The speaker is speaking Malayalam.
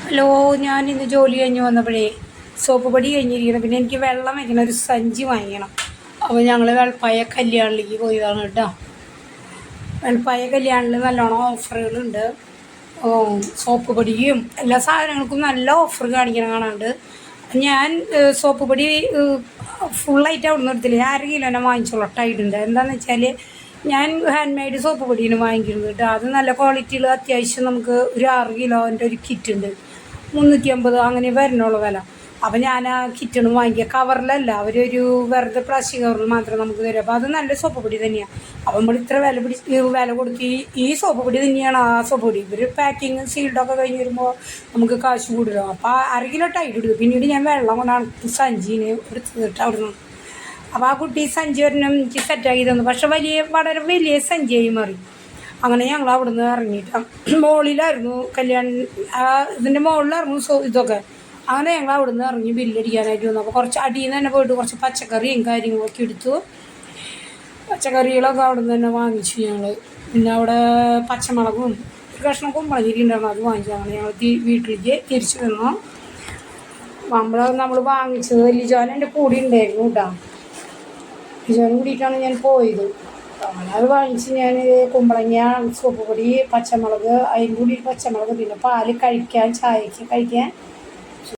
ഹലോ, ഞാൻ ഇന്ന് ജോലി കഴിഞ്ഞ് വന്നപ്പോഴേ സോപ്പ് പൊടി കഴിഞ്ഞിരിക്കണം. പിന്നെ എനിക്ക് വെള്ളം വയ്ക്കണ ഒരു സഞ്ചി വാങ്ങിക്കണം. അപ്പോൾ ഞങ്ങൾ വെളുപ്പായ കല്യാണിലേക്ക് പോയതാണ് കേട്ടോ. വെളുപ്പായ കല്യാണിൽ നല്ലോണം ഓഫറുകളുണ്ട്. സോപ്പ് പൊടിയും എല്ലാ സാധനങ്ങൾക്കും നല്ല ഓഫർ കാണാണ്ട് ഞാൻ സോപ്പ് പൊടി ഫുള്ളായിട്ട് അവിടെ നിന്ന് എടുത്തില്ല. 1/2 കിലോനെ വാങ്ങിച്ചോളൂ. ടൈഡുണ്ട്. എന്താണെന്ന് വെച്ചാൽ ഞാൻ ഹാൻഡ് മെയ്ഡ് സോപ്പ് പൊടിയാണ് വാങ്ങിക്കുന്നത് കേട്ടോ. അത് നല്ല ക്വാളിറ്റിയിൽ അത്യാവശ്യം നമുക്ക് ഒരു 6 കിലോൻ്റെ ഒരു കിറ്റുണ്ട്. 350 അങ്ങനെ വരണുള്ളൂ വില. അപ്പം ഞാൻ ആ കിറ്റാണ് വാങ്ങിക്കുക. കവറിലല്ല, അവരൊരു വെറുതെ പ്ലാസ്റ്റിക് കവറിൽ മാത്രമേ നമുക്ക് തരും. അപ്പോൾ അത് നല്ല സോപ്പ് പൊടി തന്നെയാണ്. അപ്പം നമ്മൾ ഇത്ര വില കൊടുത്ത് ഈ സോപ്പ് പൊടി തന്നെയാണ് ആ സോപ്പ് പൊടി. ഇവർ പാക്കിങ് സീൽഡൊക്കെ കഴിഞ്ഞ് വരുമ്പോൾ നമുക്ക് കാശ് കൂടുതലും. അപ്പോൾ 1/2 കിലോ ടൈറ്റ് എടുക്കും. പിന്നീട് ഞാൻ വെള്ളം കൊണ്ടാണ് സഞ്ചിനെ എടുത്തിട്ട് അവിടെ നിന്ന്. അപ്പോൾ ആ കുട്ടി സഞ്ചി വരണം എനിക്ക് സെറ്റാക്കി തന്നു. പക്ഷെ വളരെ വലിയ സഞ്ചിയായി മാറി. അങ്ങനെ ഞങ്ങൾ അവിടെ നിന്ന് ഇറങ്ങിയിട്ടാണ്. മുകളിലായിരുന്നു കല്യാണം, ഇതിൻ്റെ മുകളിലായിരുന്നു ഇതൊക്കെ. അങ്ങനെ ഞങ്ങൾ അവിടെ നിന്ന് ഇറങ്ങി ബില്ലടിക്കാനായിട്ട് വന്നു. അപ്പോൾ കുറച്ച് അടിയിൽ നിന്ന് തന്നെ പോയിട്ട് കുറച്ച് പച്ചക്കറിയും കാര്യങ്ങളൊക്കെ എടുത്തു. പച്ചക്കറികളൊക്കെ അവിടെ നിന്ന് തന്നെ വാങ്ങിച്ചു ഞങ്ങൾ. പിന്നെ അവിടെ പച്ചമുളകും ഒരു കഷ്ണം കുമ്പളങ്ങിരിണ്ടായിരുന്നു, അത് വാങ്ങിച്ചു. അങ്ങനെ ഞങ്ങൾ വീട്ടിലേക്ക് തിരിച്ചു വന്നു. നമ്മൾ വാങ്ങിച്ചത് ലിജോൻ എൻ്റെ കൂടെ ഉണ്ടായിരുന്നു കേട്ടോ. ലിജോൻ കൂടിയിട്ടാണ് ഞാൻ പോയത്. അങ്ങനെ അത് വാങ്ങിച്ച് ഞാൻ കുമ്പളങ്ങ, സോപ്പ് പൊടി, പച്ചമുളക്, അതിൻ്റെ കൂടി പച്ചമുളക്, പിന്നെ പാല് കഴിക്കാൻ, ചായക്ക് കഴിക്കാൻ